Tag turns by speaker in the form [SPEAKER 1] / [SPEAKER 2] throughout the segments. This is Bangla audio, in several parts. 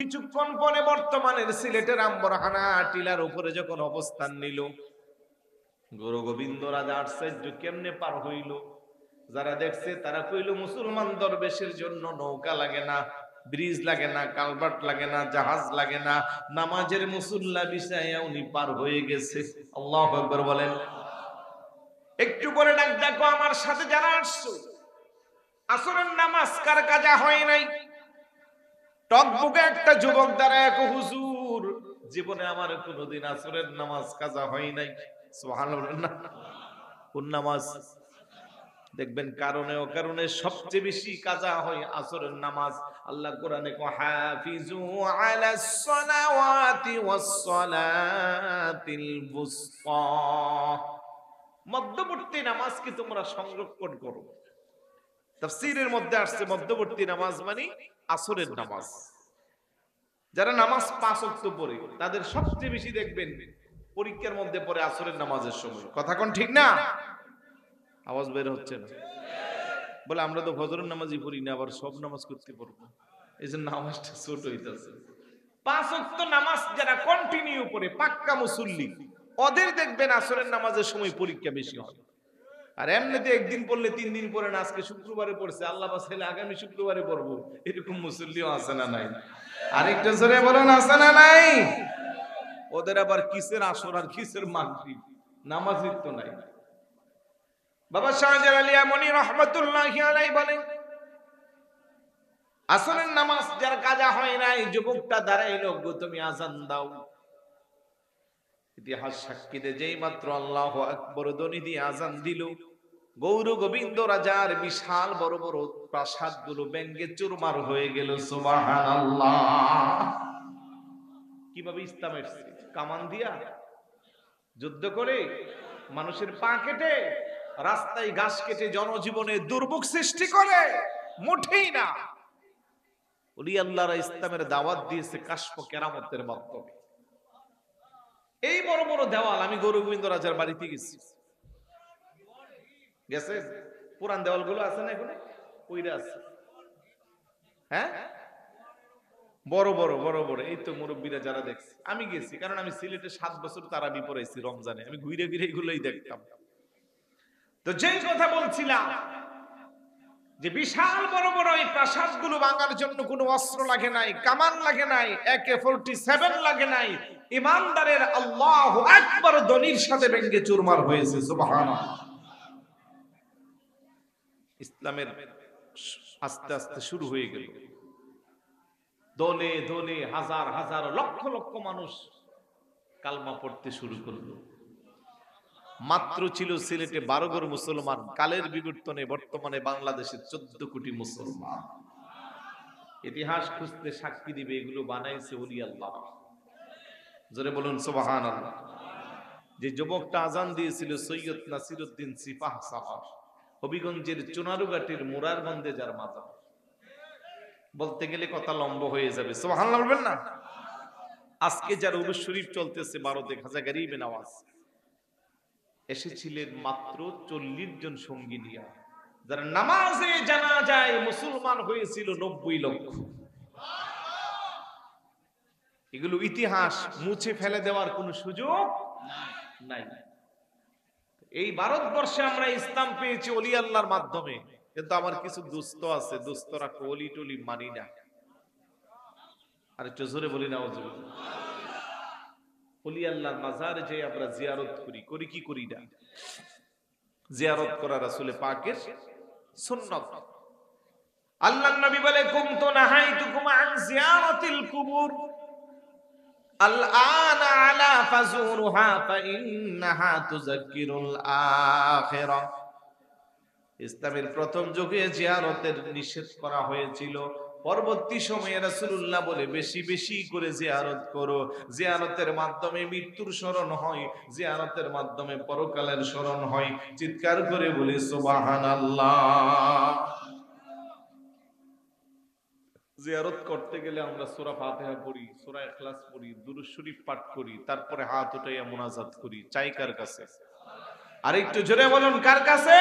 [SPEAKER 1] কিছুক্ষণ পরে বর্তমানের সিলেটের আম্বরহানা টিলার উপরে যখন অবস্থান নিল, গুরু গোবিন্দ রাজা আশ্চর্য, কেমনে পার হইল? যারা দেখছে তারা কইল, মুসলমান দরবেশের জন্য নৌকা লাগে না, ব্রিজ লাগে না, কালভার্ট লাগে না, জাহাজ লাগে না, নামাজের মুসল্লা বিছাইয়া উনি পার হয়ে গেছে। আল্লাহু আকবার বলেন। একটু পরে ডাক দেখো, আমার সাথে যারা আসছো, আসরের নামাজ কার কাজা হয় নাই? টকবুকে একটা যুবক দাঁড়ায়, হুজুর জীবনে আমার কোনোদিন আসরের নামাজ কাজা হয় নাই। সুবহানাল্লাহ। কোন নামাজ? দেখবেন কারণে ও কারণে সবচেয়ে বেশি কাজা হয় আসরের নামাজ। আল্লাহ কোরআনে কয়, হাফিজু আলাস সালাওয়াতি ওয়াস সালাতিল বুসতা, মধ্যবর্তী নামাজকে তোমরা সংরক্ষণ করো। তাফসীরের মধ্যে আসছে মধ্যবর্তী নামাজ মানে আসরের নামাজ। যারা নামাজ 5 ওয়াক্ত পড়ে তাদের সবচেয়ে বেশি দেখবেন পরীক্ষার মধ্যে পড়ে আসরের নামাজের সময়। কথা কোন ঠিক না? আওয়াজ বের হচ্ছে না? বলে আমরা তো ফজরের নামাজই পড়ি না, আবার সব নামাজ করতে পারবো, এই জন্য নামাজটা ছোট হইতেছে। 5 ওয়াক্ত নামাজ যারা কন্টিনিউ পড়ে, পাক্কা মুসল্লি, ওদের দেখবেন আসরের নামাজের সময় পরীক্ষা বেশি হয়। আর এমনিতে একদিন পড়লে 3 দিন পরে না, আজকে শুক্রবারে পড়ছে, আল্লাহ বাসাইলে আগামী শুক্রবারে পড়বো, এরকম মুসল্লিও আছে না নাই? আরেকটা জোরে বলুন, আছে না নাই? ওদের আবার কিসের আসর আর কিসের মাগরিব, নামাজই তো নাই। বাবা শাহজালাল ইয়ামানি রাহমাতুল্লাহি আলাইহি বলেন, আসরের নামাজ যার কাজা হয় নাই, যুবকটা দাঁড়াইলো, গো তুমি আযান দাও। ইতিহাস সাক্ষী দেয়, যেই মাত্র আল্লাহু আকবার ধ্বনি দিয়ে আযান দিল, গৌর গোবিন্দ রাজার বিশাল বড় বড় প্রাসাদগুলো ব্যঙ্গে চুরমার হয়ে গেল। সুবহানাল্লাহ। কিভাবে ইসলাম এসেছে? কামান দিয়া, যুদ্ধ করে, মানুষের পা কেটে, রাস্তায় ঘাস কেটে, জনজীবনে দুর্ভোগ সৃষ্টি করে? মোটেই না। ওলি আল্লাহরা ইসলামের দাওয়াত দিয়েছে কাশফ কেরামতের মাধ্যমে। এই বড় বড় দেওয়াল, আমি গৌর গোবিন্দ রাজার বাড়িতে গেছি, গেছে, পুরান দেওয়ালগুলো আছে না এখানে, কইরা আছে, হ্যাঁ, বড় বড় বড় বড়, এই তো মুরব্বীরা যারা দেখছে, আমি গেছি, কারণ আমি সিলেটে 7 বছর তারাবি পড়াইছি রমজানে, আমি ঘুরে ঘুরে এগুলোই দেখতাম। তো যেই কথা বলছিলাম, যে বিশাল বড় বড় এই প্রাসাদগুলো ভাঙার জন্য কোনো অস্ত্র লাগে নাই, কামান লাগে নাই, AK-47 লাগে নাই, ইমানদারের আল্লাহু আকবার ধ্বনির সাথে ভেঙে চুরমার হয়েছে। সুবহানাল্লাহ। ইসলামের আস্তে আস্তে শুরু হয়ে গেল, দলে দলে হাজার হাজার লক্ষ লক্ষ মানুষ কালমা পড়তে শুরু করলো। মাত্র ছিল সিলেটে 12 ঘর মুসলমান, কালের বিবর্তনে বর্তমানে বাংলাদেশে 14 কোটি মুসলমান। ইতিহাস খুঁজতে সাক্ষী দিবে, এগুলো বানাইছে ওলি আল্লাহ। জোরে বলুন সুবহানাল্লাহ। যে যুবকটা আজান দিয়েছিল, সৈয়দ নাসিরউদ্দিন সিপাহ সাহাব, হবিগঞ্জের চুনারুঘাটের মুরারগঞ্জে যার মাজার, বলতে গেলে কথা লম্বা হয়ে যাবে, সুবহানাল্লাহ বলবেন না? আজকে যার উরুস শরীফ চলতেছে ভারতে, খাজা গরিব নওয়াজ এসেছিলেন মাত্র 40 জন সঙ্গী নিয়ে, যারা নামাজে জানাজায় মুসলমান হয়েছিল 90 লক্ষ। এগুলো ইতিহাস, মুছে ফেলে দেওয়ার কোনো সুযোগ নাই। এই ভারতবর্ষে আমরা ইসলাম পেয়েছি ওলি আল্লাহর মাধ্যমে, কিন্তু আমার কিছু দুস্থ আছে, দুস্থরা ওলি টলি মানি না। আর একটু জোরে বলি না, ওলি আল্লাহর মাজারে যে আমরা জিয়ারত করি, করি কি করি না? জিয়ারত করা রাসূল পাকের সুন্নাত। আল্লাহর নবী বলে, কুনতু নাহাইতুকুম আন জিয়ারাতিল কুবুর আলআনা আলা ফাজুরুহা ফাইন্নাহা তুযাক্কিরুল আখিরা। ইসলামের প্রথম যুগে জিয়ারতের নিষেধ করা হয়েছিল, পরবর্তী সময়ে রাসূলুল্লাহ বলে বেশি বেশি করে জিয়ারত করো। জিয়ারতের মাধ্যমে মৃত্যুর স্মরণ হয়, জিয়ারতের মাধ্যমে পরকালের স্মরণ হয়। চিৎকার করে বলি সুবহানাল্লাহ। জিয়ারত করতে গেলে আমরা সূরা ফাতিহা পড়ি, সূরা ইখলাস পড়ি, দুরূদ শরীফ পাঠ করি, তারপরে হাত উঠাইয়া মুনাজাত করি। চাই কার কাছে? আর একটু জোরে বলুন, কার কাছে?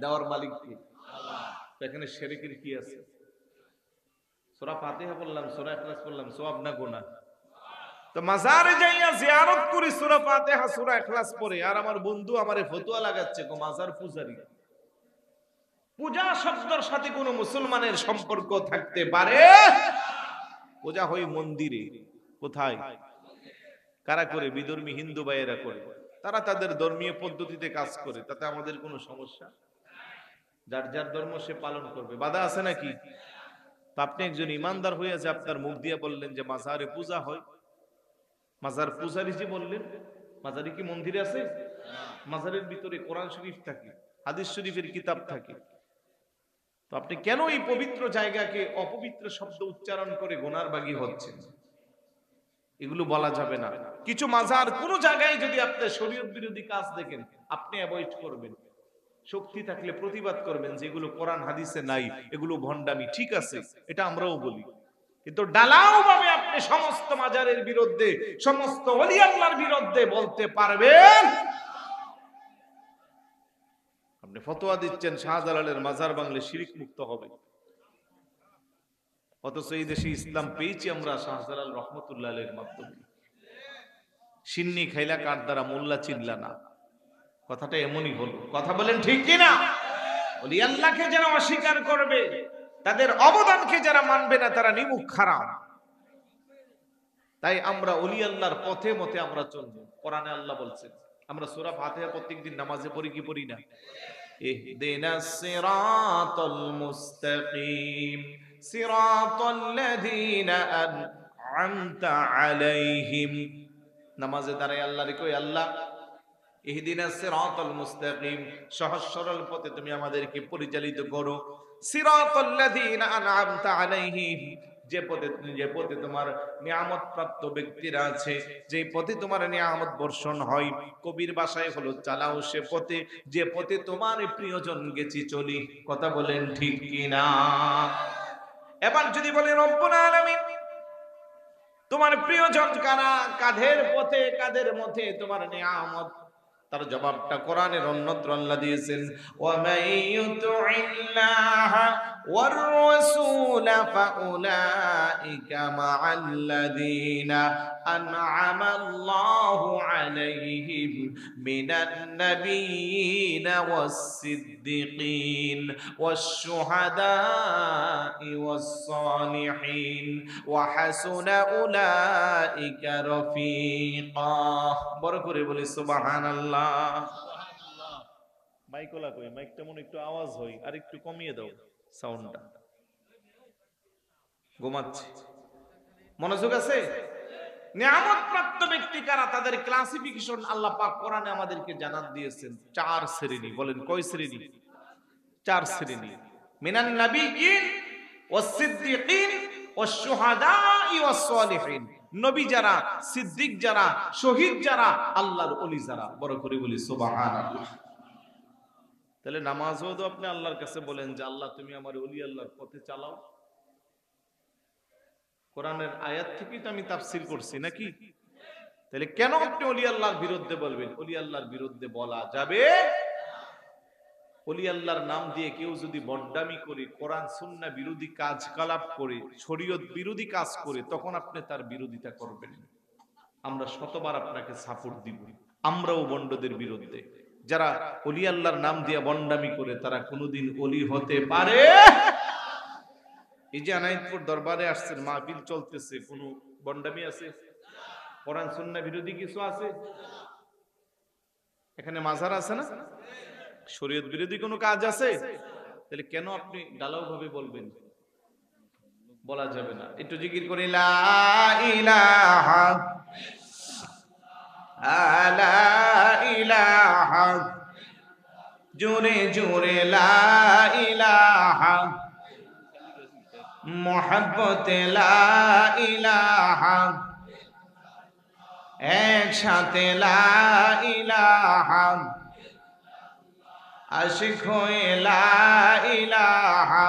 [SPEAKER 1] দেওয়ার মালিক কে? আল্লাহ। এখানে শিরকের কি আছে? সূরা ফাতিহা বললাম, সূরা ইখলাস বললাম, সওয়াব না গুনাহ? তো মাজারে যাইয়া জিয়ারত করি সূরা ফাতিহা সূরা ইখলাস পড়ে, আর আমার বন্ধু আমারে ফতোয়া লাগাচ্ছে গো মাজার পূজারি। পূজা শব্দের সাথে কোন মুসলমানের সম্পর্ক থাকতে পারে? পূজা হয় মন্দিরে। কোথায়? কারা করে? বিধর্মী হিন্দু ভাইয়েরা করে। তারা তাদের ধর্মীয় পদ্ধতিতে কাজ করে, তাতে আমাদের কোনো সমস্যা? যার যার ধর্ম সে পালন করবে, বাধা আছে নাকি? তো আপনি একজন ইমানদার হয়েছে, আপনার মুখ দিয়ে বললেন যে মাজারে পূজা হয়, মাজার পূজারি যে বললেন, মাজারে কি মন্দিরে আছে? মাজারের ভিতরে কোরআন শরীফ থাকে, হাদিস শরীফের কিতাব থাকে। তো আপনি কেন এই পবিত্র জায়গাকে অপবিত্র শব্দ উচ্চারণ করে গুনার বাগী হচ্ছেন? এগুলো বলা যাবে না। কিছু মাজার কোন জায়গায় যদি আপনি শরীয়ত বিরোধী কাজ দেখেন, আপনি অ্যাভয়েড করবেন। শক্তি থাকলে প্রতিবাদ করবেন যে এগুলো কোরআন হাদিসে নাই, এগুলো ভণ্ডামি। ঠিক আছে, এটা আমরাও বলি। কিন্তু ডালাও ভাবে আপনি সমস্ত মাজারের বিরুদ্ধে, সমস্ত ওলি আল্লাহর বিরুদ্ধে বলতে পারবেন? আপনি ফতোয়া দিচ্ছেন শাহজালালের মাজার বাংলে শিরিক মুক্ত হবে, অথচ এই দেশে ইসলাম পেয়েছি আমরা শাহজালাল রহমতুল্লাহ আলাইহির মাধ্যমে। সিন্নি খাইলা কার দ্বারা, মোল্লা চিনলা না, কথাটা এমনই হলো। কথা বলেন ঠিক কিনা? ওলি আল্লাহকে যারা অস্বীকার করবে, তাদের অবদানকে যারা মানবে না, তারা নিমুখ খারাপ। তাই আমরা ওলি আল্লাহর পথে মতে আমরা চলবো। কোরআনে আল্লাহ বলছেন, আমরা সূরা ফাতিহা প্রত্যেকদিন নামাজে পড়ি কি পড়ি না? ইহদিনাস সিরাতাল মুস্তাকিম সিরাতাল্লাযীনা আন'আমতা আলাইহিম। নামাজে দাঁড়ায় আল্লাহরে কই, আল্লাহ ইহদিনাস সিরাতাল মুস্তাকিম, সহজ সরল পথে তুমি আমাদেরকে পরিচালিত করো। সিরাতাল্লাযীনা আন'আমতা আলাইহিম, যে পথে তোমার নিয়ামত প্রাপ্ত ব্যক্তিরা আছে, যে পথে তোমার নিয়ামত বর্ষণ হয়। কবির ভাষায় হলো চালাও সে পথে, যে পথে তোমার প্রিয়জন গেছি চলি। কথা বলেন ঠিক কিনা? এবার যদি বলে রব্বুল আলামিন, তোমার প্রিয়জন কারা? কাদের পথে, কাদের মধ্যে তোমার নিয়ামত? তার জবাবটা কোরআনের অন্যত্র আল্লাহ দিয়েছেন, ওয়া মাইয়ুতি'ল্লাহা ওয়ার রাসূল ফাউলাইকা মা'আল্লাযীনা আন'আমাল্লাহু আলাইহিম মিনান নাবিয়্যিনা ওয়াস-সিদ্দীকিন ওয়াশ-শুহাদা'i ওয়াস-সালিহিন ওয়া হাসুনা উলাইকা রাফীকা। বড় করে বলি সুবহানাল্লাহ। মাইকলা কই, মাইকটা মনে একটু আওয়াজ হয়, আর একটু কমিয়ে দাও সাউন্ডটা, ঘুমাচ্ছে। মনোযোগ আছে? নিয়ামত প্রাপ্ত ব্যক্তি কারা, তাদের ক্লাসিফিকেশন আল্লাহ পাক কোরআনে আমাদেরকে জানান দিয়েছেন। 4 শ্রেণী। বলেন কয় শ্রেণী? 4 শ্রেণী। মিনান নাবিয়্যিন ওয়াস-সিদ্দীকিন ওয়াশ-শুহাদা'i ওয়াস-সালিহিন। নবী যারা, সিদ্দিক যারা, শহীদ যারা, আল্লাহর ওলি যারা। বড় করে বলি সুবহানাল্লাহ। তাহলে নামাজও তো আপনি আল্লাহর কাছে বলেন যে আল্লাহ তুমি আমার ওলি আল্লাহর পথে চালাও। কোরআনের আয়াত থেকেই তো আমি তাফসীর করছি নাকি? তাহলে কেন আপনি ওলি আল্লাহর বিরুদ্ধে বলবেন? ওলি আল্লাহর বিরুদ্ধে বলা যাবে? ওলি আল্লাহর নাম দিয়ে কেউ যদি বড্ডামি করে, কোরআন সুন্নাহ বিরোধী কাজকলাপ করে, শরীয়ত বিরোধী কাজ করে, তখন আপনি তার বিরোধিতা করবেন। আমরা শতবার আপনাকে সাপোর্ট দিব। আমরাও বন্ডদের বিরুদ্ধে। যারা ওলি আল্লাহর নাম দিয়ে বন্ডামি করে, তারা কোনোদিন ওলি হতে পারে? এই যে আনাইতপুর দরবারে আসছেন, মাহফিল চলতেছে, কোনো বন্ডামি আছে? কোরআন সুন্নাহ বিরোধী কিছু আছে? এখানে মাজার আছে না? শরীয়ত বিরোধী কোনো কাজ আছে? তাহলে কেন আপনি ডালাও ভাবে বলবেন? বলা যাবে না। একটু জিকির করি, লা ইলাহা লা ইলাহা, জোরে জোরে লা ইলাহা, মুহাব্বতে লা ইলাহা, একসাথে লা ইলাহা, আশিক হয়ে লা ইলাহা,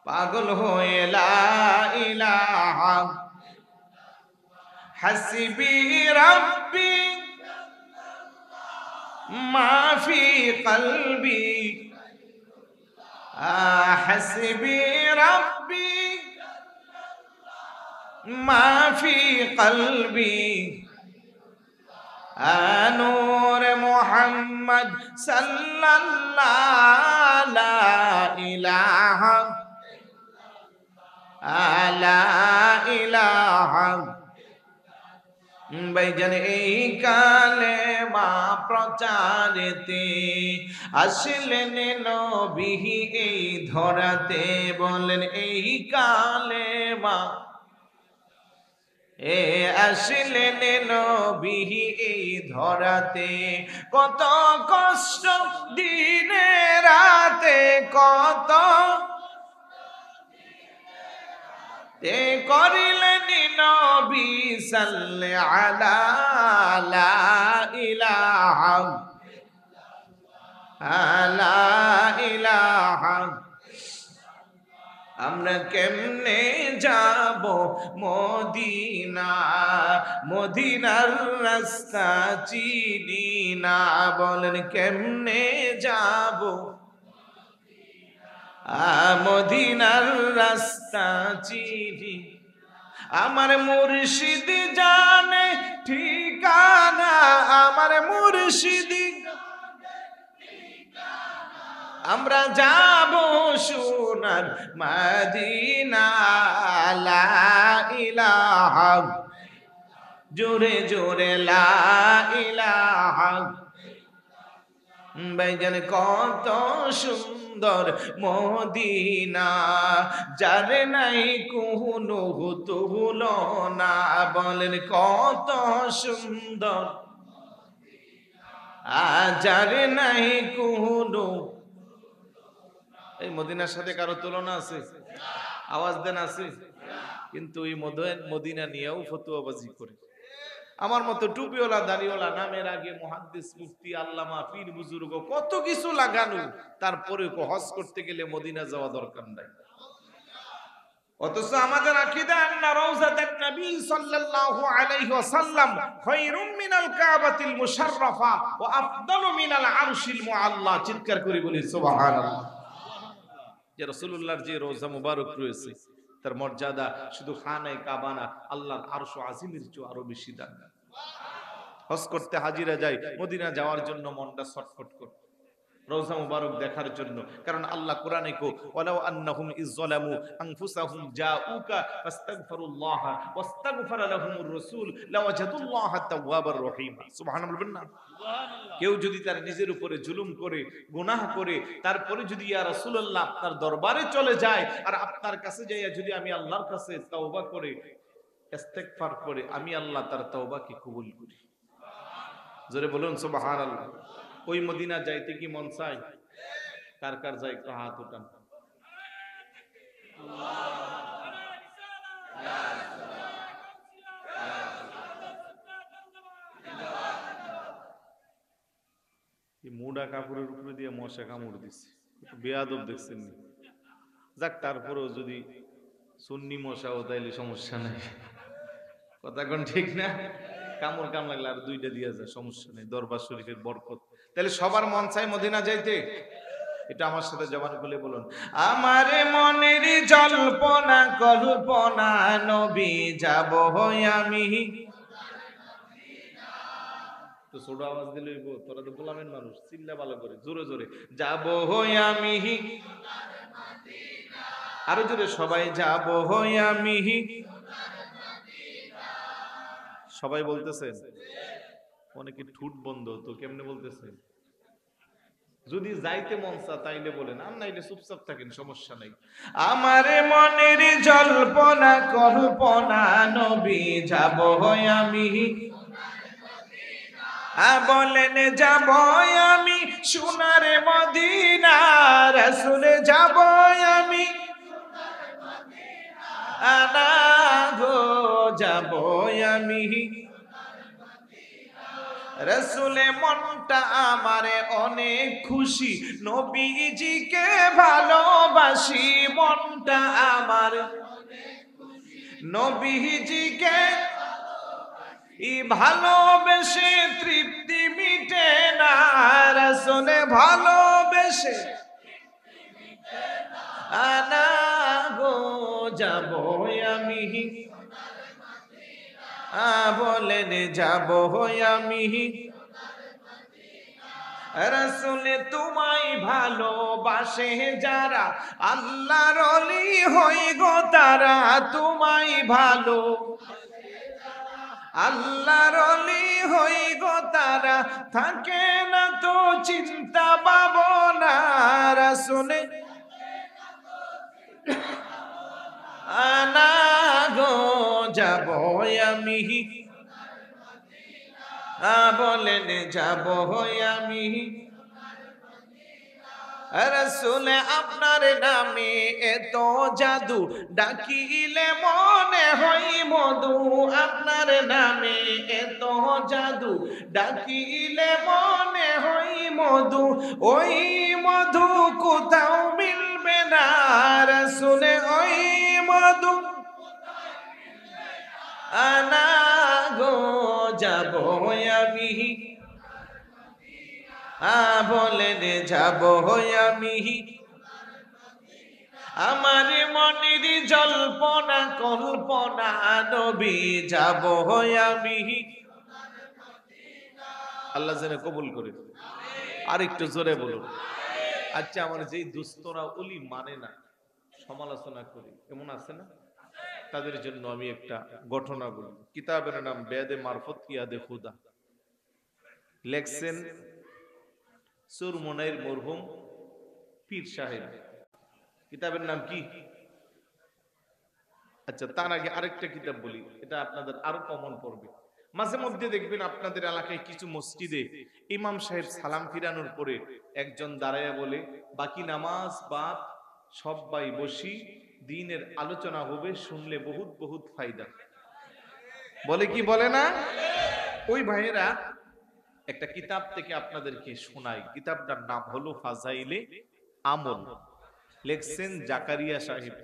[SPEAKER 1] পাগল হয়ে লা ইলাহা, হাসবি রাব্বি মা ফি কলবি হাসবি রাব্বি মা ফি কলবি নূর মুহাম্মদ সাল্লাল্লাহু লা ইলাহা লা ইলাহা ভাইজান এই কালেমা প্রচারেতে আসলেন নবী এই ধরাতে বলেন এই কালেমা আসলেন নবী এই ধরাতে কত কষ্ট দিনে রাতে কত করিলেন নবী সাল্লাল্লাহু আলা লা ইলাহা লা ইলাহা আমরা কেমনে যাব মদিনা মদিনার রাস্তা চিনি না বলেন কেমনে যাব মদিনার রাস্তা চিনি আমার মুর্শিদ জানে ঠিকানা আমার মুর্শিদ আমরা যাব সোনার মদিনা লা ইলাহা জোরে জোরে লা ইলাহা ভাইজান কত সুন্দর মদিনা যার নাই কোনো তুলনা বলেন কত সুন্দর যার নাই কোনো এই মদিনার সাথে কারো তুলনা আছে আওয়াজ দেন আছে কিন্তু এই মদিনা নিয়েও ফতুয়াবাজি করে আমার মতো টুপিওয়ালা দাড়িওয়ালা নামের আগে মুহাদ্দিস মুফতি আল্লামা পীর বুজুর্গ কত কিছু লাগানো তারপরে হজ করতে গেলে মদিনা যাওয়া দরকার নাই অথচ আমাদের আকীদা আন্না রাউযাতান নবী সাল্লাল্লাহু আলাইহি ওয়াসাল্লাম খায়রুম মিনাল কাবাতিল মুশাররাফা ওয়া আফদালু মিনাল আরশিল মুআল্লা চিৎকার করে বলি সুবহানাল্লাহ যে রাসূলুল্লাহর যে রওজা মুবারক রয়েছে তার মর্যাদা শুধু খানায়ে কাবা না আল্লাহর আরশ আজিমের চেয়ে আরো বেশি দাম হজ করতে হাজিরা যায় মদিনা যাওয়ার জন্য মনটা ছটফট করে রওজা মুবারক দেখার জন্য কারণ আল্লাহ কোরআনে কো ওয়ালাউ আন্নাহুম ইযলামু আনফুসাহুম জাউকা ফাস্তাগফিরুল্লাহ ওয়াস্তাগফারা লাহুমুর রাসূল লাওয়াজাদুল্লাহ তাওয়াবার রহিম সুবহানাল্লাহ বলবেন না সুবহানাল্লাহ কেউ যদি তার নিজের উপরে জুলুম করে গুনাহ করে তারপরে যদি ইয়া রাসূলুল্লাহ আপনার দরবারে চলে যায় আর আপনার কাছে যাইয়া যদি আমি আল্লাহর কাছে তওবা করে ইস্তেগফার করে আমি আল্লাহ তার তওবাকে কবুল করি জোরে বলুন সুবহানাল্লাহ ওই মদিনা যাইতে কি মন চায় কার কার যায় একটু হাত উঠান মুডা কাপড়ের উপরে দিয়ে মশা কামড় দিচ্ছে বেয়াদব দেখছেন যাক তারপরেও যদি সুন্নি মশাও তাইলে সমস্যা নাই কথা কোন ঠিক না কামড় কাম লাগলে আর দুইটা দিয়া যায় সমস্যা নেই দরবার শরীফের বরকত তাহলে সবার মন চাই মদিনা যাইতে এটা আমার সাথে জবান খুলে বলুন আমার মনের জল্পনা কল্পনা নবী যাব আমি তো ছোট আওয়াজ দিলেই তোরা তো গোলামের মানুষ চিল্লা ভালো করে জোরে জোরে যাব আমি আরো জোরে সবাই যাব আমি সবাই বলতেছেন অনেকে ঠুট বন্ধ তো কেমনে বলতেছেন যদি যাইতে মন চা তাইলে বলেন আর নাইলে চুপচাপ থাকেন সমস্যা নাই আমার মনের জল্পনা কল্পনা নবী যাব আমি বলেন যাব আমি সোনার মদিনা রাসূল যাব আমি আনা গো যাব আমি রাসূলে মনটা আমারে অনেক খুশি নবীজিকে ভালোবাসি মনটা আমার নবীজিকে ভালোবেসে তৃপ্তি মিটে না রাসূলে ভালোবেসে আনা গো যাব আমি, বলেন যাব আমি, রাসূল তোমায় ভালোবাসে যারা, আল্লাহর ওলি হই গো তারা, তোমায় ভালো আল্লাহর ওলি হই গো তারা, থাকে না তো চিন্তা ভাবনা, রাসূল আনা গো যাব আমি, বলেন যাব আমি, রাসূল আপনার নামে এত জাদু, ডাকিলে মনে হয় মধু, আপনার নামে এত জাদু, ডাকিলে মনে হয় মধু, ওই মধু কোথাও মিলবে না, রাসূল ওই মধু আনা গো যাব আমি, বলেন যাব আমি, আমার মনের জল্পনা কল্পনা নবী যাব আমি, আল্লাহ যেন কবুল করে। আর একটু জোরে বলুন। আচ্ছা, আমার যেই দুস্তরা ওলি মানে না, সমালোচনা করি, এমন আছে না? তাদের জন্য আমি একটা ঘটনা বলি। কিতাবের নাম বেদে মারফত ইয়াদে খুদা, লেখছেন সুরমনের মরহুম পীর সাহেব। কিতাবের নাম কি? আচ্ছা, তার আগে আরেকটা কিতাব বলি, এটা আপনাদের আরো কমন পড়বে। মাঝে মধ্যে দেখবেন আপনাদের এলাকায় কিছু মসজিদে ইমাম সাহেব সালাম ফিরানোর পরে একজন দাঁড়ায়া বলে, বাকি নামাজ বাদ সবাই বসি, দ্বীনের আলোচনা হবে, শুনলে বহুত বহুত ফায়দা। বলে কি বলে না? ওই ভাইয়েরা একটা কিতাব থেকে আপনাদেরকে শোনাই। কিতাবটার নাম হলো ফাজাইলে আমল, লেখছেন জাকারিয়া সাহেব।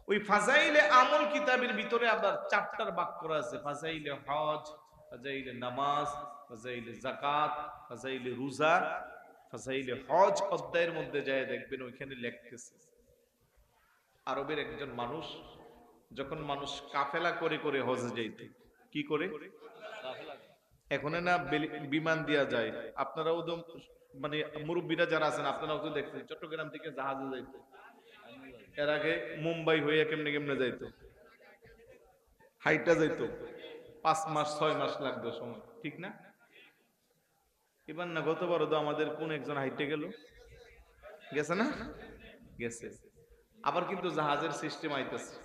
[SPEAKER 1] ওই ফাজাইলে আমল কিতাবের ভিতরে আবার চারটার ভাগ করা আছে: ফাজাইলে হজ, ফাজাইলে নামাজ, ফাজাইলে যাকাত, ফাজাইলে রোজা। ফাজাইলে হজ অধ্যায়ের মধ্যে যায় দেখবেন ওইখানে লেখতেছে, আরবের একজন মানুষ যখন মানুষ কাফেলা করে করে হজে যাইতে, কি করে? এখন না বিমান দিয়া যায়, আপনারাও তো মানে মুরব্বীরা যারা আছেন আপনারাও তো দেখছেন, চট্টগ্রাম থেকে জাহাজে যাইতে, এর আগে মুম্বাই হইয়া কেমনে কেমনে যাইতো, হাইটা যাইতো, 5 মাস 6 মাস লাগতো সময়, ঠিক না? এবার না গতবারও তো আমাদের কোন একজন হাইটে গেল, গেছে না? গেছে। আবার কিন্তু জাহাজের সিস্টেম আইতেছে,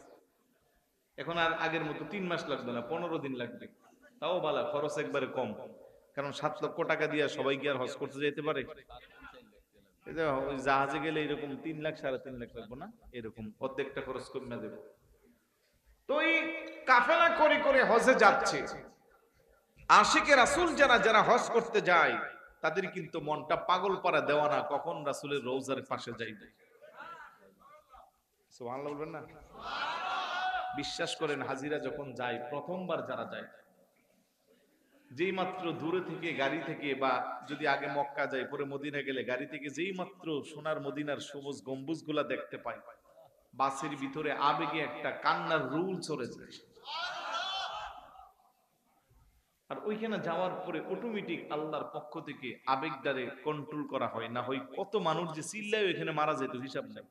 [SPEAKER 1] এখন আর আগের মতো 3 মাস লাগবে না, 15 দিন লাগবে। তাও বালা, খরচ একবারে কম, কারণ 7 লক্ষ টাকা দিয়ে সবাই কি আর হজ করতে যেতে পারে? ওই জাহাজে গেলে এরকম 3 লাখ 3.5 লাখ লাগবে না, এরকম অর্ধেকটা খরচ কমে দেবে। তো এই কাফেলা করে করে হজে যাচ্ছে, আশিকে রাসূল যারা যারা হজ করতে যায় তাদের কিন্তু মনটা পাগল পারা দেওয়ানা, কখন রাসূলের রওজার পাশে যাইবে। সুবহানাল্লাহ বলবেন না? বিশ্বাস করেন, হাজিরা যখন যায়, প্রথমবার যারা যায়, যেই মাত্র দূরে থেকে গাড়ি থেকে, বা যদি আগে মক্কা যায় পরে মদিনা গেলে গাড়ি থেকে যেই মাত্র সোনার মদিনার সবুজ গম্বুজগুলা দেখতে পায়, বাসের ভিতরে আবেগে একটা কান্নার রুল চলে যায়। আর ওইখানে যাওয়ার পরে অটোমেটিক আল্লাহর পক্ষ থেকে আবেগটারে কন্ট্রোল করা হয় না, হয় কত মানুষ যে চিল্লায় ওইখানে মারা যেত, হিসাব নাই।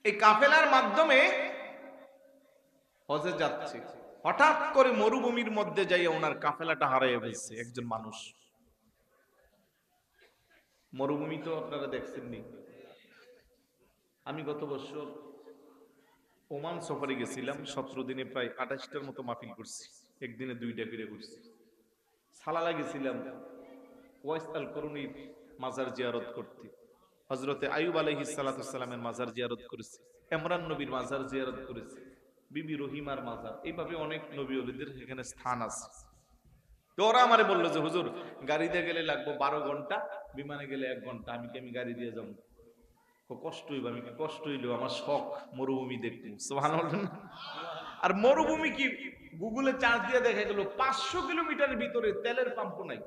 [SPEAKER 1] এই কাফেলার মাধ্যমে হজে যাচ্ছে, হঠাৎ করে মরুভূমির মধ্যে যাইয়া ওনার কাফেলাটা হারাইয়া ফেলছে একজন মানুষ। মরুভূমি তো আপনারা দেখছেননি। আমি গত বছর ওমান সফরে গেছিলাম, 17 দিনে প্রায় 28টার মতো মাহফিল করছি, একদিনে 2টা করে করছি। সালালা গেছিলাম ওয়াইস আল করুনির মাজার জিয়ারত করতে, হযরতে আইয়ুব আলাইহিস সালাতু সালামের মাজার জিয়ারত করেছি, ইমরান নবীর মাজার জিয়ারত করেছি, বিবি রহিমার মাজার, এইভাবে অনেক নবী ওলিদের এখানে স্থান আছে। তো ওরা আমারে বললো যে হুজুর, গাড়িতে গেলে লাগবে 12 ঘন্টা, বিমানে গেলে 1 ঘন্টা, আমি গাড়ি দিয়ে যাবো। কষ্ট হইব, আমি কষ্ট হইলেও আমার শখ মরুভূমি দেখবো। সুবহানাল্লাহ। আর মরুভূমি কি গুগলে চার্জ দিয়ে দেখা গেল 500 কিলোমিটারের ভিতরে তেলের পাম্প নাই,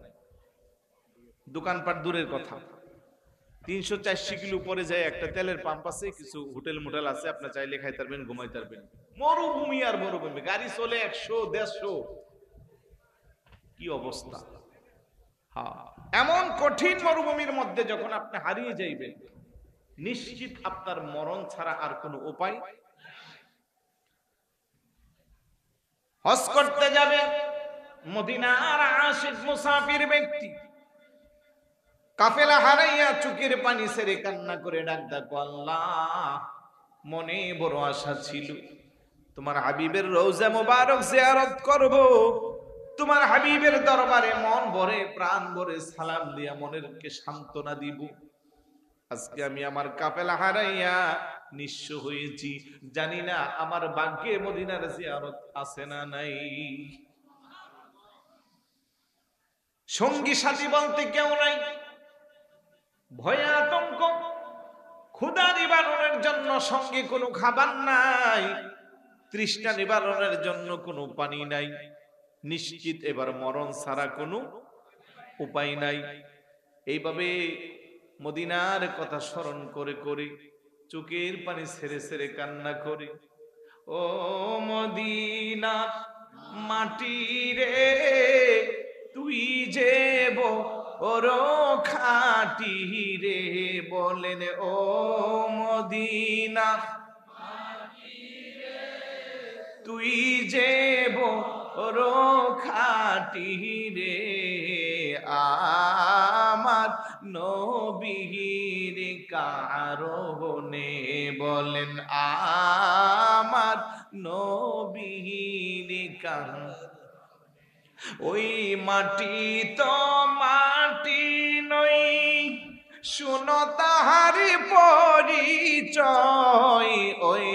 [SPEAKER 1] দোকানপাট দূরের কথা। 300-400 কিলো পরে যায় একটা তেলের পাম্প আছে, কিছু হোটেল মোটেল আছে, আপনি চাইলে খাইতে পারবেন, ঘুমাইতে পারবেন। মরুভূমি আর মরুভূমি, গাড়ি চলে 100-150। কি অবস্থা! হ্যাঁ, এমন কঠিন মরুভূমির মধ্যে যখন আপনি হারিয়ে যাইবেন, নিশ্চিত আপনার মরণ ছাড়া আর কোনো উপায়। হজ করতে যাবে মদিনার আশিক মুসাফির ব্যক্তি, কাফেলা হারাইয়া চোখের পানি ছেড়ে কান্না করে ডাক ডাকো, আল্লাহ মনে বড় আশা ছিল তোমার হাবিবের রওজা মোবারক জিয়ারত করব, তোমার হাবিবের দরবারে মন ভরে প্রাণ ভরে সালাম দিয়া মনেরকে সান্ত্বনা দিব। আজকে আমি আমার কাফেলা হারাইয়া নিঃস্ব হয়েছি, জানি না আমার ভাগ্যে মদিনার জিয়ারত আছে না নাই। সঙ্গী সাথী বলতে কেউ নাই, ভয়ে আতঙ্ক, ক্ষুধা নিবারণের জন্য সঙ্গে কোনো খাবার নাই, তৃষ্ণা নিবারণের জন্য কোনো পানি নাই, নিশ্চিত এবার মরণ ছাড়া কোনো উপায় নাই। এইভাবে মদিনার কথা স্মরণ করে করে চোখের পানি ছেড়ে ছেড়ে কান্না করে, ও মদিনা মাটি রে তুই যে বড় খাঁটি রে, বলেন ও মদিনা তুই যে বড় খাঁটি রে, আমার নবীর কারণে, বলেন আমার নবীর কারণে। ওই মাটি তো মাটি নই, শুনো তাহার পরিচয়, ওই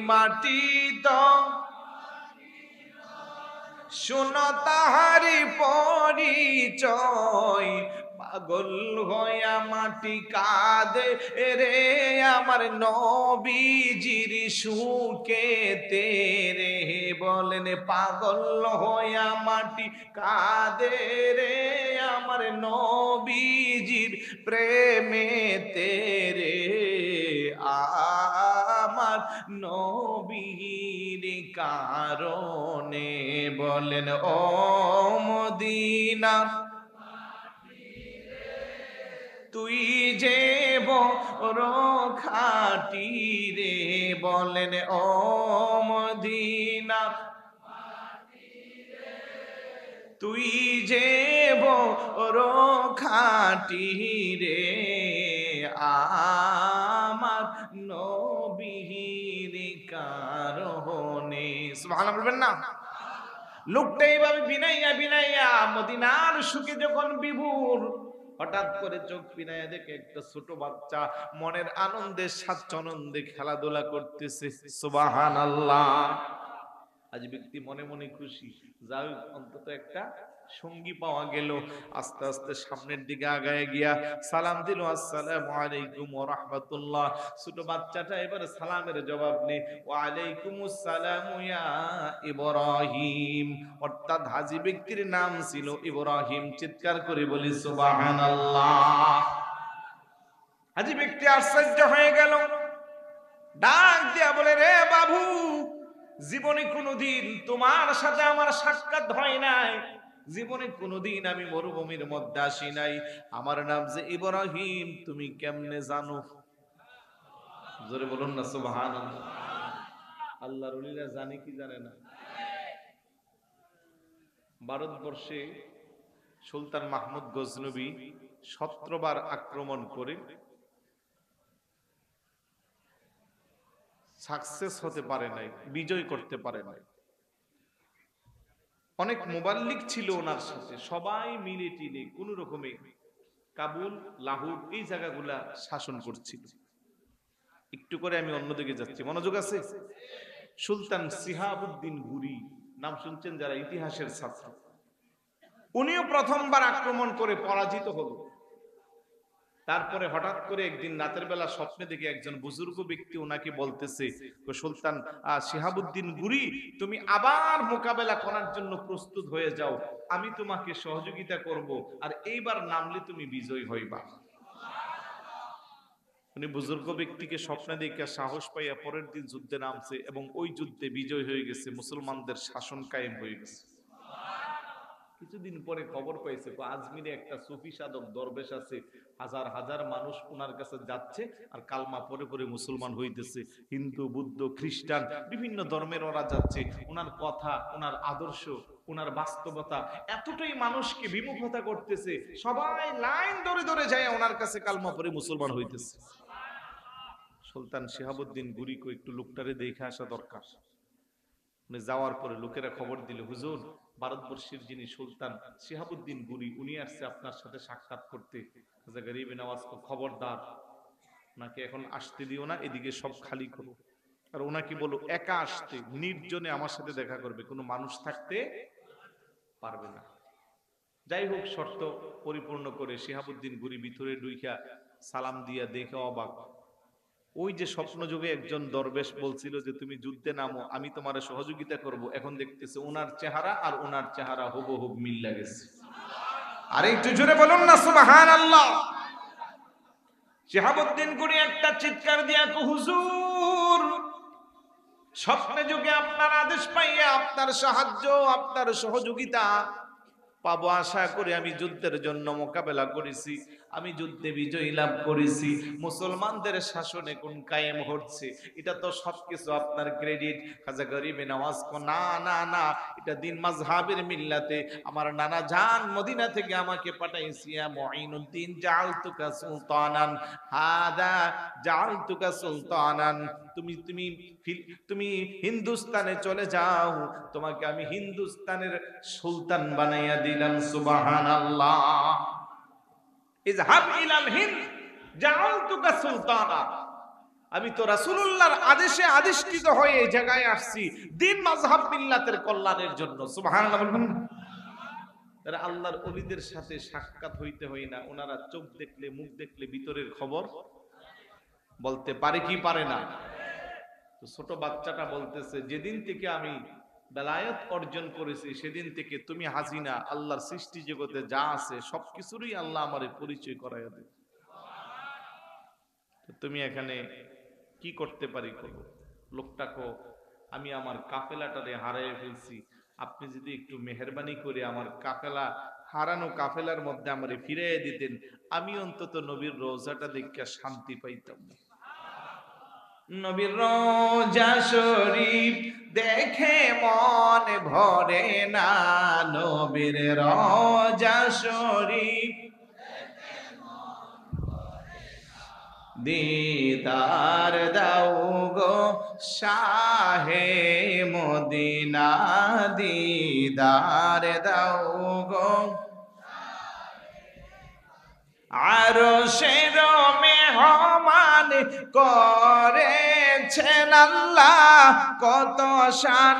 [SPEAKER 1] মাটি তো শুনো তাহার পরিচয়, পাগল হইয়া মাটি কাঁদে রে আমার নবীজির সুখে তেরে, বলেন পাগল হইয়া মাটি কাঁদে রে আমার নবীজির প্রেমে তেরে, আমার নবীর কারণে, বলেন ও মদিনা তুই যে বড় খাঁটি রে, বলেন ও মদিনা তুই যে বড় খাঁটি রে, আমার নবীর কারণে। সুবহানাল্লাহ বলবেন না? লোকটা এইভাবে বিনাইয়া বিনাইয়া মদিনার সুখে যখন বিভোর, হঠাৎ করে চোখ বিনাইয়া দেখে একটা ছোট বাচ্চা মনের আনন্দে স্বাচ্ছন্দ্যে খেলাধুলা করতেছে। সুবহানাল্লাহ। আজ ব্যক্তি মনে মনে খুশি, যাই অন্তত একটা সঙ্গী পাওয়া গেল। আস্তে আস্তে সামনের দিকে আগায় গিয়া সালাম দিল, আসসালামু আলাইকুম ওয়া রাহমাতুল্লাহ। ছোট বাচ্চাটা এবারে সালামের জবাব নেই, ওয়া আলাইকুমুস সালাম ইয়া ইব্রাহিম, অর্থাৎ হাজী ব্যক্তির নাম ছিল ইব্রাহিম। চিৎকার করে বলি সুবহানাল্লাহ। হাজী ব্যক্তি আশ্চর্য হয়ে গেল, ডাক দিয়া বলে, রে বাবু, জীবনে কোনোদিন তোমার সাথে আমার সাক্ষাৎ হয় নাই, জীবনে কোনোদিন আমি মরুভূমির মধ্যে আসি নাই, আমার নাম যে ইব্রাহিম তুমি কেমনে জানো? জোরে বলুন না সুবহানাল্লাহ। আল্লাহর ওলিরা জানে কি জানে না? ভারতবর্ষে সুলতান মাহমুদ গজনবী 17 বার আক্রমণ করে সাকসেস হতে পারে নাই, বিজয় করতে পারে নাই। অনেক মুবাল্লিগ ছিল ওনার সাথে, সবাই মিলে টিলে কোন রকমে কাবুল, লাহোর এই জায়গাগুলা শাসন করছিল। একটু করে আমি অন্যদিকে যাচ্ছি, মনোযোগ আছে? সুলতান সিহাবুদ্দিন ঘুরি নাম শুনছেন যারা, ইতিহাসের ছাত্র, উনিও প্রথমবার আক্রমণ করে পরাজিত হলো। তারপরে হঠাৎ করে একদিন রাতের বেলা স্বপ্নে দেখে একজন বুজুর্গ ব্যক্তি ওনাকে বলতেছে, সুলতান শিহাবুদ্দিন গুরি, তুমি আবার মোকাবেলা করার জন্য প্রস্তুত হয়ে যাও, আমি তোমাকে সহযোগিতা করব, আর এইবার নামলে তুমি বিজয়ী হইবা। উনি বুজুর্গ ব্যক্তিকে স্বপ্নে দেখে সাহস পাইয়া পরের দিন যুদ্ধে নামছে এবং ওই যুদ্ধে বিজয় হয়ে গেছে, মুসলমানদের শাসন কায়েম হয়ে গেছে। কিছুদিন পরে খবর পাইছে আজমিরে একটা সুফি সাধক দরবেশ আছে, হাজার হাজার মানুষ ওনার কাছে যাচ্ছে আর কালমা পরে পরে মুসলমান হইতেছে। হিন্দু, বুদ্ধ, খ্রিস্টান বিভিন্ন ধর্মের ওরা যাচ্ছে, ওনার কথা, ওনার আদর্শ, ওনার বাস্তবতা এতটাই মানুষকে বিমুখতা করতেছে, সবাই লাইন ধরে ধরে যায় ওনার কাছে কালমা পরে মুসলমান হইতেছে। সুলতান শিহাবুদ্দিন গুরিকে একটু লোকটারে দেখে আসা দরকার। যাওয়ার পরে লোকেরা খবর দিল, হুজুর, ভারতবর্ষের যিনি সুলতান শিহাবুদ্দিন গুরি, উনি আসছে আপনার সাথে সাক্ষাৎ করতে। গরিবে নওয়াজ খবরদার, ওনাকে এখন আসতে দিও না, এদিকে সব খালি করো, আর ওনাকে বলো একা আসতে, নির্জনে আমার সাথে দেখা করবে, কোনো মানুষ থাকতে পারবে না। যাই হোক, শর্ত পরিপূর্ণ করে শিহাবুদ্দিন গুরি ভিতরে ঢুইকা সালাম দিয়া দেখে অবাক, ওই যে স্বপ্ন যুগে একজন দরবেশ বলছিল যে তুমি যুদ্ধে নামো, আমি তোমার সহযোগিতা করব, এখন দেখতেছে ওনার চেহারা আর ওনার চেহারা হুবহু মিল লাগেছে। আরে একটু জোরে বলুন না সুবহানাল্লাহ। শিহাবুদ্দিন গুরি একটা চিৎকার দিয়া কো, হুজুর, স্বপ্নে যুগে আপনার আদেশ পাইয়া আপনার সাহায্য, আপনার সহযোগিতা পাবো আশা করে আমি যুদ্ধের জন্য মোকাবেলা করেছি, আমি যুদ্ধে বিজয় লাভ করেছি, মুসলমানদের শাসনে কোন কায়েম হচ্ছে, এটা তো সবকিছু আপনার ক্রেডিট। খাজা গরিবে নওয়াজ কো, না না না, এটা দিন মাযহাবের মিল্লাতে আমার নানা জান মদিনা থেকে আমাকে পাঠাইছি। ইয়া মুঈনুদ্দিন জাআলতুকা সুলতানান, হাদা জাআলতুকা সুলতানান, তুমি তুমি তুমি হিন্দুস্তানে চলে যাও, তোমাকে আমি হিন্দুস্তানের সুলতান বানাইয়া দিলাম। সুবহানাল্লাহ। ইযহাব ইলাল হিন্দ জাআলতুকা সুলতানা, আমি তো রাসূলুল্লাহর আদেশে আদিষ্টিত হয়ে এই জায়গায় আসছি দিন মাযহাব মিল্লাতের কল্যাণের জন্য। সুবহানাল্লাহ বলবেন না? তারা আল্লাহর ওলিদের সাথে সাক্ষাৎ হইতে হয় না, ওনারা চোখ দেখলে, মুখ দেখলে ভিতরের খবর বলতে পারে কি পারে না? তো ছোট বাচ্চাটা বলতেছে, যেদিন থেকে আমি বেলায়েত অর্জন করেছি সেদিন থেকে তুমি হাসিনা, আল্লাহর সৃষ্টি জগতে যা আছে সবকিছুরই আল্লাহ আমারে পরিচয় করাইয়া দেয়, তুমি এখানে কি করতে পারি করো। লোকটাকে আমি আমার কাফেলাটারে হারিয়ে ফেলছি, আপনি যদি একটু মেহেরবানি করে আমার কাফেলা, হারানো কাফেলার মধ্যে আমারে ফিরিয়ে দিতেন, আমি অন্তত নবীর রওজাটা দেখে শান্তি পাইতাম। নবীর রওজা শরীফ দেখে মন ভরে না, নবীর রওজা শরীফ দিদার দাও গো শাহে মদিনা, দিদার দাও গো আরশের মেহমান করেছেন আল্লাহ, কত শান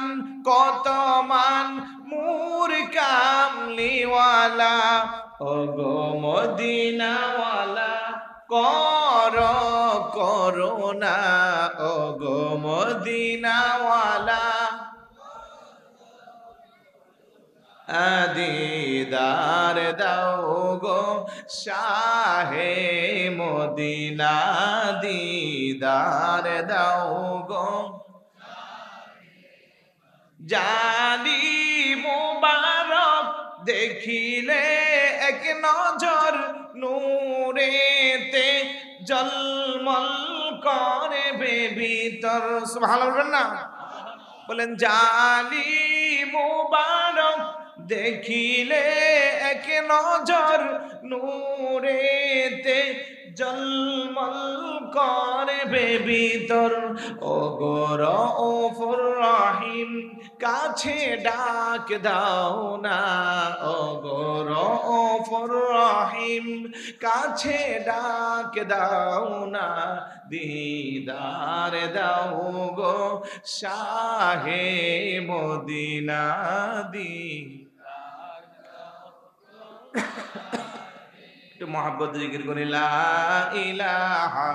[SPEAKER 1] কত মান মুর কামলিওয়ালা, ওগো মদিনাওয়ালা করুণা, ওগো মদিনাওয়ালা দিদার দাও গো শাহে মদিনা, দিদার দাও গো জানি মুবারক দেখিলে এক নজর, নূরেতে জলমল করে ভিতর। সুবহানাল্লাহ বলবেন না? বলেন জানি মুবারক দেখিলে এক নজর, নূরেতে জলমল করবে ভিতর, ওগো রউফুর রহিম কাছে ডাক দাও না, ওগো রউফুর রহিম কাছে ডাক দাও না, দিদার দাও গো শাহে মদিনা, একটু মহব্বত জিকির করি, লা ইলাহা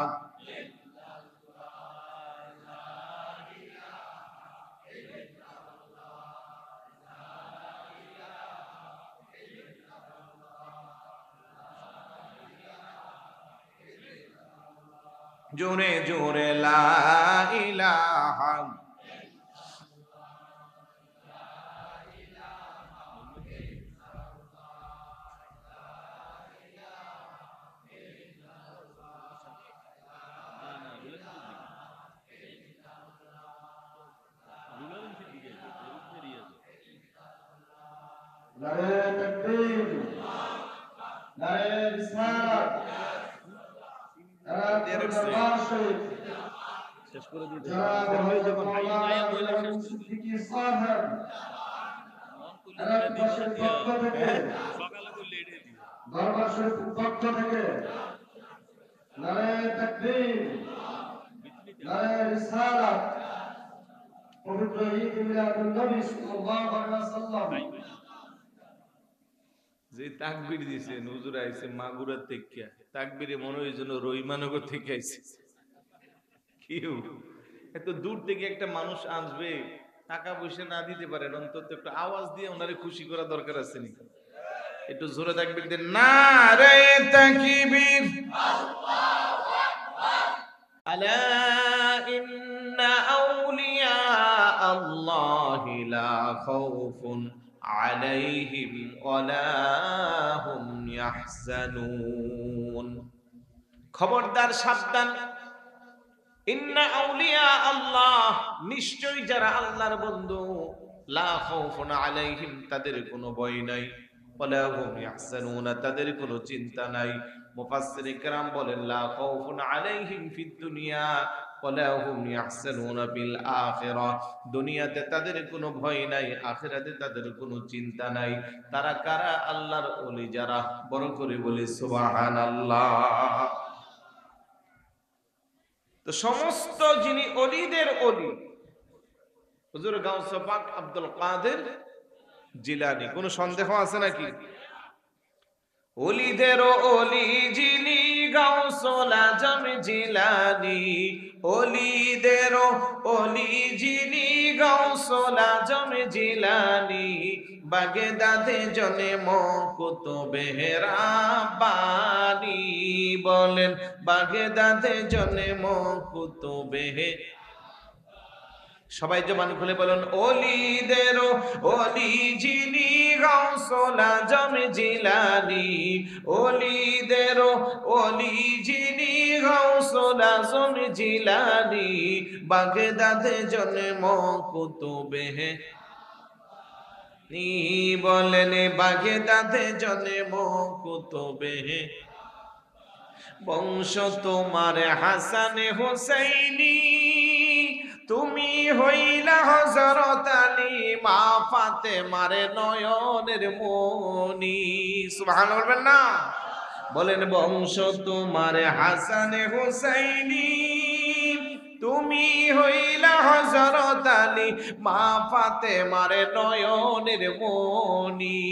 [SPEAKER 1] জোরে জোরে লা ইলাহা
[SPEAKER 2] নারে তাকবীর, নারে রিসালাত, নারে দরবার শরীফ,
[SPEAKER 3] শেষ করে দিতে
[SPEAKER 2] জনাব হযরত মাওলানা সিদ্দিকী সাহেব আরেক পাশের পক্ষ থেকে,
[SPEAKER 3] সকালে করলে এটাই দিও।
[SPEAKER 2] দরবার শরীফের পক্ষ থেকে নারে তাকবীর, নারে রিসালাত, পবিত্র ঈদ মিলাদুন নবী সাল্লাল্লাহু আলাইহি ওয়াসাল্লাম।
[SPEAKER 1] যে তাকবীর দিছে হুজুর আইছে মাগুরার থেকে, তাকবীরে মনে হয় যেন রহিমানগর থেকে আইছে। কেউ এত দূর থেকে একটা মানুষ আসবে, টাকা পয়সা না দিতে পারেন, অন্তত একটু আওয়াজ দিয়ে ওনারে খুশি করা দরকার আছে নি? একটু জোরে তাকবীর দেন, নারে তাকবীর, আলা ইন্না আউলিয়া আল্লাহি লা খাউফুন আলাইহিম ওয়ালা হুম ইয়াহজানুন। খবরদার, সাবধান, ইন্না আউলিয়া আল্লাহ, নিশ্চয়ই যারা আল্লাহর বন্ধু, লা খাউফুন আলাইহিম, তাদের কোনো ভয় নাই, ওয়ালা হুম ইয়াহজানুন, তাদের কোনো চিন্তা নাই। মুফাসসিরিন کرام বলেন, লা খাউফুন আলাইহিম ফিদ দুনিয়া ওয়ালা হুম ইয়াহজানুন ফিল আখিরাহ, দুনিয়াতে তাদের কোনো ভয় নাই, আখিরাতে তাদের কোনো চিন্তা নাই। তারা কারা? আল্লাহর ওলি যারা। বড় করে বলি সুবহানাল্লাহ। তো সমস্ত যিনি অলিদের অলি, হুজুর গাউস পাক আব্দুল কাদের জিলানী, কোন সন্দেহ আছে নাকি? অলিদের অলি যিনি গাউসুল আজম জিলানী, অলিদের অলি যিনি গাউসুল আজম জিলানী, বাগদাদে জন্ম কুতুবে রাব্বানী। বলেন, বাগদাদে জন্ম কুতুবে, সবাই জবান খুলে বলেন, অলিদের অলি যিনি গাউসুল আজম জিলানী, অলিদের অলি যিনি গাউসুল আজম জিলানী, বাগদাদে জন্ম কুতুবে নি। বলেন, বাগদাদে জন্ম কুতুবে, বংশ তোমার হাসান হুসাইনি, তুমি হইলা হযরত আলী, মা ফাতেমার নয়নের মনি। সুবহানাল্লাহ বলবেন না? বলেন, বংশ তোমার হাসান হুসাইনি, তুমি হইলা হযরত আলী, মা ফাতেমার নয়নের মনি।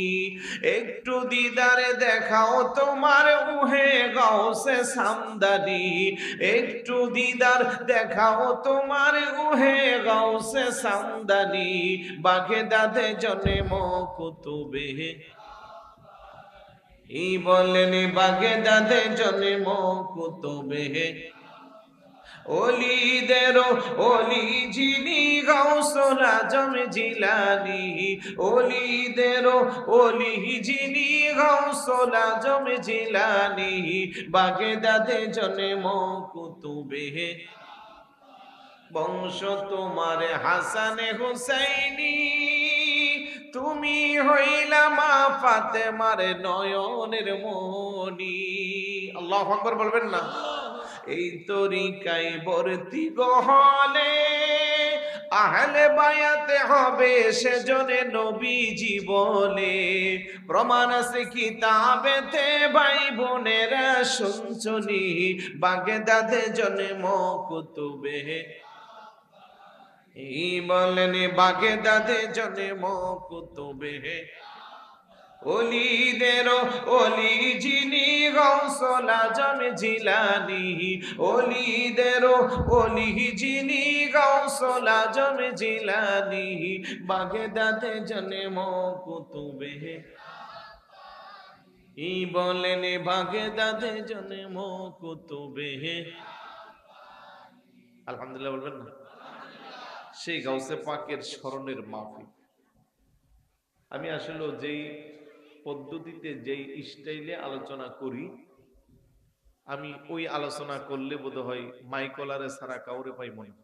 [SPEAKER 1] একটু দিদারে দেখাও তোমার উহে গাউসে সামদানি, একটু দিদার দেখাও তোমার উহে গাউসে সামদানি, বাগদাদে জন্ম কুতুবে, এই বলেন, বাগদাদে জন্ম কুতুবে, অলিদের অলি যিনি গাউসুল আজম জিলানী, অলিদের অলি যিনি গাউসুল আজম জিলানী, বাগদাদে জন্ম কুতুবে, বংশ তোমার হাসান হুসাইনি, তুমি হইলা মা ফাতেমার নয়নের মনি। আল্লাহু আকবার বলবেন না? এই তরিকায় ভর্তি গহলে আহলে বায়াতে হবে সেজনে নবীজি বলে, প্রমাণ আছে কিতাবেতে, ভাই বোনেরা শুনছনি, বাগদাদে জন্ম কুতুবে, এই বলেন, বাগদাদে জন্ম কুতুবে, ওলিদেরও ওলি যিনি গৌসুল আজম জিলানী, ওলিদেরও ওলি যিনি গৌসুল আজম জিলানী, বাগদাদে জন্ম কুতুবে ই বলেন, বাগদাদে জন্ম কুতুবে। আলহামদুলিল্লাহ বলবেন না? সেই গাউসে পাকের স্মরণের মাহফিল। আমি আসলে যেই পদ্ধতিতে যেই স্টাইলে আলোচনা করি, আমি ওই আলোচনা করলে বোধহয় মাইকলারে ছাড়া কাউরে পাই মনে,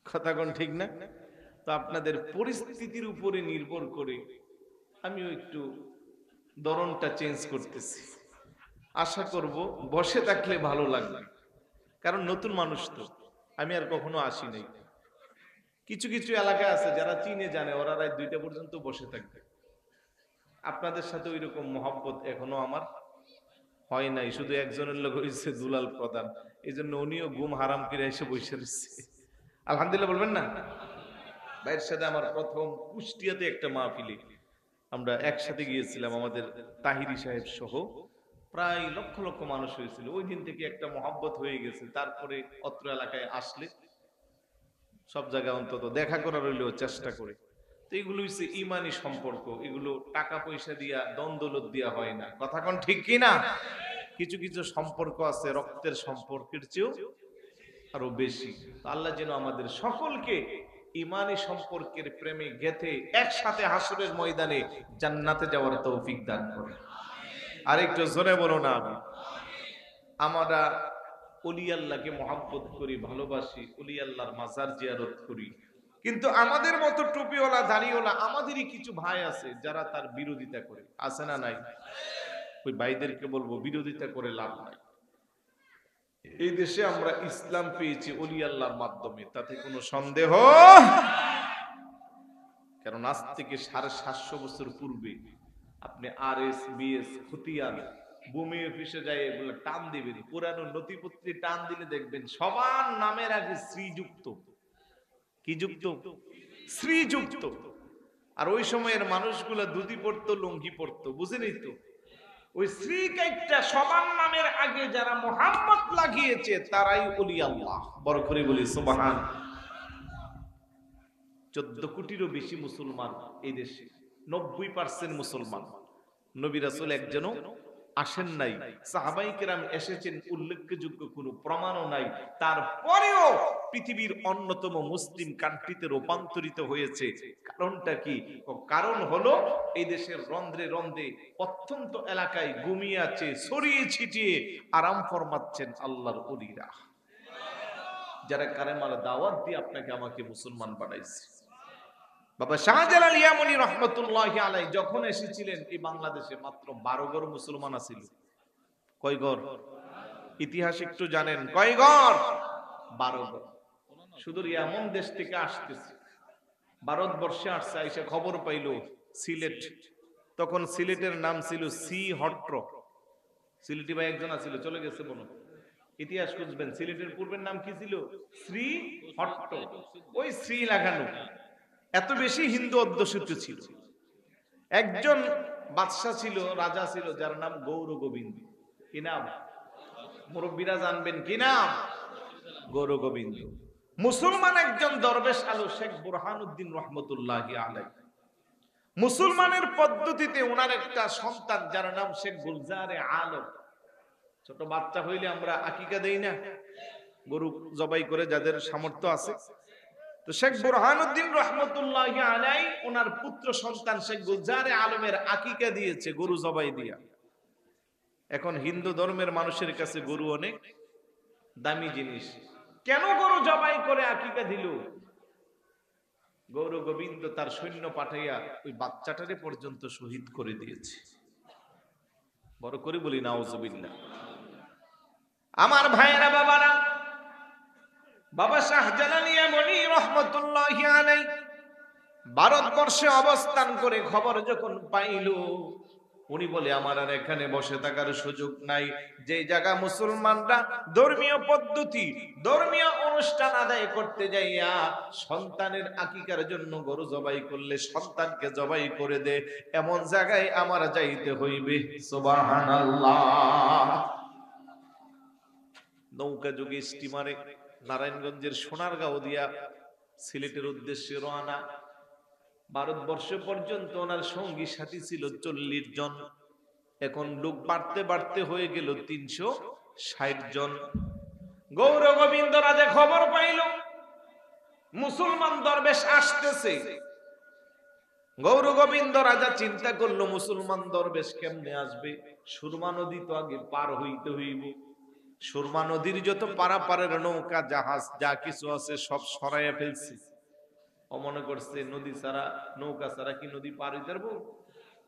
[SPEAKER 1] কথা কোন ঠিক না? তো আপনাদের পরিস্থিতির উপরে নির্ভর করে আমিও একটু ধরনটা চেঞ্জ করতেছি। আশা করব বসে থাকলে ভালো লাগবে, কারণ নতুন মানুষ তো, আমি আর কখনো আসি নাই। কিছু কিছু এলাকায় আছে যারা চিনে জানে, ওরা রাত 2টা পর্যন্ত বসে থাকবে। আপনাদের সাথে ওই রকম মহব্বত এখনো আমার হয় নাই। শুধু একজনের লোক হয়েছে দুলাল প্রধান, এই জন্য উনিও ঘুম হারাম করে এসে বসে রয়েছে। আলহামদুলিল্লাহ বলবেন না? ভাইয়ের সাথে আমার প্রথম কুষ্টিয়াতে একটা মাহফিলে আমরা একসাথে গিয়েছিলাম, আমাদের তাহিরি সাহেব সহ প্রায় লক্ষ লক্ষ মানুষ হয়েছিল। ওই দিন থেকে একটা মহব্বত হয়ে গেছে। তারপরে অত্র এলাকায় আসলে সব জায়গায় অন্তত দেখা করার হইলেও চেষ্টা করে। তো এগুলো হচ্ছে ইমানি সম্পর্ক, এগুলো টাকা পয়সা দিয়া দ্বন্দ্বলত দিয়া হয় না, কথা কোন ঠিক কিনা? কিছু কিছু সম্পর্ক আছে রক্তের সম্পর্কের চেয়েও আরো বেশি। তো আল্লাহ যেন আমাদের সকলকে ইমানি সম্পর্কের প্রেমে গেথে একসাথে হাসরের ময়দানে জান্নাতে যাওয়ার তৌফিক দান করে। আরেকটু জোরে বলো না আমি। আমরা ওলি আল্লাহকে মহব্বত করি, ভালোবাসি, ওলি আল্লাহর মাজার জিয়ারত করি, কিন্তু আমাদের মতো টুপিওয়ালা দাড়িওয়ালা আমাদেরই কিছু ভাই আছে যারা তার বিরোধিতা করে, আছে না নাই? ওই ভাইদেরকে বলবো বিরোধিতা করে লাভ নাই। এই দেশে আমরা ইসলাম পেয়েছি ওলি আল্লাহর মাধ্যমে, তাতে কোনো সন্দেহ। কারণ আজ থেকে 750 বছর পূর্বে আপনি RS BS খতিয়ান ভূমি অফিসে যাই এগুলো টান দিবেন, পুরানো নথিপত্রে টান দিলে দেখবেন সবার নামের আগে শ্রীযুক্ত। কি যুক্ত? শ্রীযুক্ত। আর ওই সময়ের মানুষগুলা ধুতি পরতো, লুঙ্গি পরতো, বুঝেনি তো? ওই শ্রী কাইটটা সবার নামের আগে যারা মোহাম্মদ লাগিয়েছে তারাই ওলি আল্লাহ। বড় করে বলি সুবহান। 14 কোটিরও বেশি মুসলমান এই দেশে, 90% মুসলমান। নবী রাসূল একজনও আসেন নাই, সাহাবায়ে কেরাম এসেছেন, উল্লেখযোগ্য কোনো প্রমাণও নাই। তারপরেও পৃথিবীর অন্যতম মুসলিম কান্ট্রিতে রূপান্তরিত হয়েছে। কারণটা কি? কারণ হলো এই দেশের রন্ধ্রে রন্ধ্রে অত্যন্ত এলাকায় ঘুমিয়ে আছে, ছড়িয়ে ছিটিয়ে আরাম ফরমাচ্ছেন আল্লাহর ওলিরা, যারা কালেমার দাওয়াত দিয়ে আপনাকে আমাকে মুসলমান বানাইছে। বাবা শাহজালাল ইয়ামানি রহমতুল্লাহি আলাইহি যখন এসেছিলেন এই বাংলাদেশে মাত্র 12 ঘর মুসলমান ছিল। কয় ঘর? ইতিহাস একটু জানেন? কয় ঘর? 12 ঘর। শুধু এমন দেশ থেকে আসতেছে, ভারতবর্ষে আসছে, এসে খবর পাইলো সিলেট, তখন সিলেটের নাম ছিল সি হট্র। সিলেটি ভাই একজন ছিল, চলে গেছে মনে, ইতিহাস খুঁজবেন। সিলেটের পূর্বের নাম কি ছিল? শ্রী হট্ট। ওই শ্রী লাগানো, এত বেশি হিন্দু অধ্যুষিত ছিল। একজন বাদশা ছিল, রাজা ছিল, যার নাম গৌর গোবিন্দ। কি নাম? মুরব্বীরা জানবেন কি নাম? গৌর গোবিন্দ। মুসলমান একজন দরবেশ আলো শেখ বুরহানুদ্দিন রহমতুল্লাহি আলাইহি। মুসলমানের পদ্ধতিতে ওনার একটা সন্তান যার নাম শেখ গুলজারে আলম। ছোট বাচ্চা হইলে আমরা আকিকা দেই না, গরু জবাই করে যাদের সামর্থ্য আছে। তো শেখ বুরহানুদ্দিন রহমতুল্লাহি আলাইহি ওনার পুত্র সন্তান শেখ গুলজারে আলমের আকিকা দিয়েছে গরু জবাই দিয়া। এখন হিন্দু ধর্মের মানুষের কাছে গরু অনেক দামি জিনিস, কেন গরু জবাই করে আকিকা দিল? গৌর গোবিন্দ তার সৈন্য পাঠাইয়া ওই বাচ্চাটারে পর্যন্ত শহীদ করে দিয়েছে। বড় করে বলি নাউজুবিল্লাহ। আমার ভাইয়েরা, বাবারা, বাবা শাহজালাল ইয়ামানি রহমতুল্লাহি আলাইহি ভারতবর্ষে অবস্থান করে খবর যখন পাইল উনি বলে আমার আর এখানে বসে থাকার সুযোগ নাই। যে জায়গা মুসলমানরা ধর্মীয় পদ্ধতি ধর্মীয় অনুষ্ঠান আদায় করতে যাইয়া সন্তানের আকিকার জন্য গরু জবাই করলে সন্তানকে জবাই করে দে, এমন জায়গায় আমার যাইতে হইবে। সুবহানাল্লাহ। নৌকা যোগে স্টিমারে নারায়ণগঞ্জের সোনারগাঁও দিয়া সিলেটের উদ্দেশ্যে রওনা। ভারতবর্ষ পর্যন্ত ওনার সঙ্গী সাথী ছিল 40 জন, এখন লোক বাড়তে বাড়তে হয়ে গেল 360 জন। গৌর গোবিন্দ রাজা খবর পাইল মুসলমান দরবেশ আসতেছে। গৌর গোবিন্দ রাজা চিন্তা করলো মুসলমান দরবেশ কেমনে আসবে, সুরমা নদী তো আগে পার হইতে হইব। সুরমা নদীর যত পারাপারের নৌকা জাহাজ যা কিছু আছে সব সরাইয়া ফেলছে। ও মনে করছে নদী ছাড়া নৌকা ছাড়া কি নদী পার হইতে পারবো,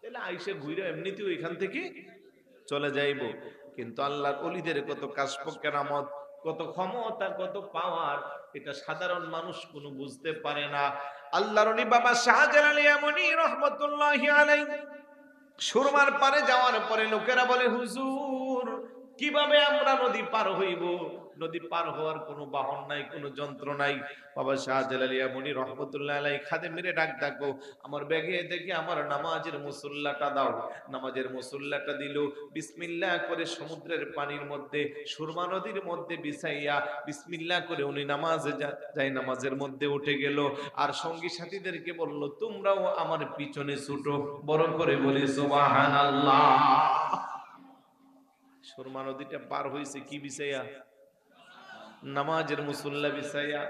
[SPEAKER 1] তাহলে আইসে ঘুরে এমনিতেও এখান থেকে চলে যাইব। কিন্তু আল্লাহর ওলিদের কত কাশফ কেরামত, কত ক্ষমতা, কত পাওয়ার, এটা সাধারণ মানুষ কোনো বুঝতে পারে না। আল্লাহর ওলি বাবা শাহজালাল ইয়ামানি রহমাতুল্লাহি আলাইহি সুরমার পারে যাওয়ার পরে লোকেরা বলে হুজুর কিভাবে আমরা নদী পার হইব? নদী পার হওয়ার কোনো বাহন নাই, কোনো যন্ত্র নাই। বাবা শাহজালাল ইয়ামানি রহমাতুল্লাহি আলাইহি খাদেমেরে ডাক ডাকো, আমার ব্যাগে দেখে আমার নামাজের মুসল্লাটা দাও। নামাজের মুসল্লাটা দিল, বিসমিল্লাহ করে সমুদ্রের পানির মধ্যে সুরমা নদীর মধ্যে বিছাইয়া বিসমিল্লাহ করে উনি নামাজে যায়, নামাজের মধ্যে উঠে গেল। আর সঙ্গী সাথীদেরকে বলল তোমরাও আমার পিছনে ছুটো, বড় করে বলি সুবহানাল্লাহ। সুরমা নদীটা পার হইছে কি বিছাইয়া? নামাজের মুসল্লা বিছাইয়া।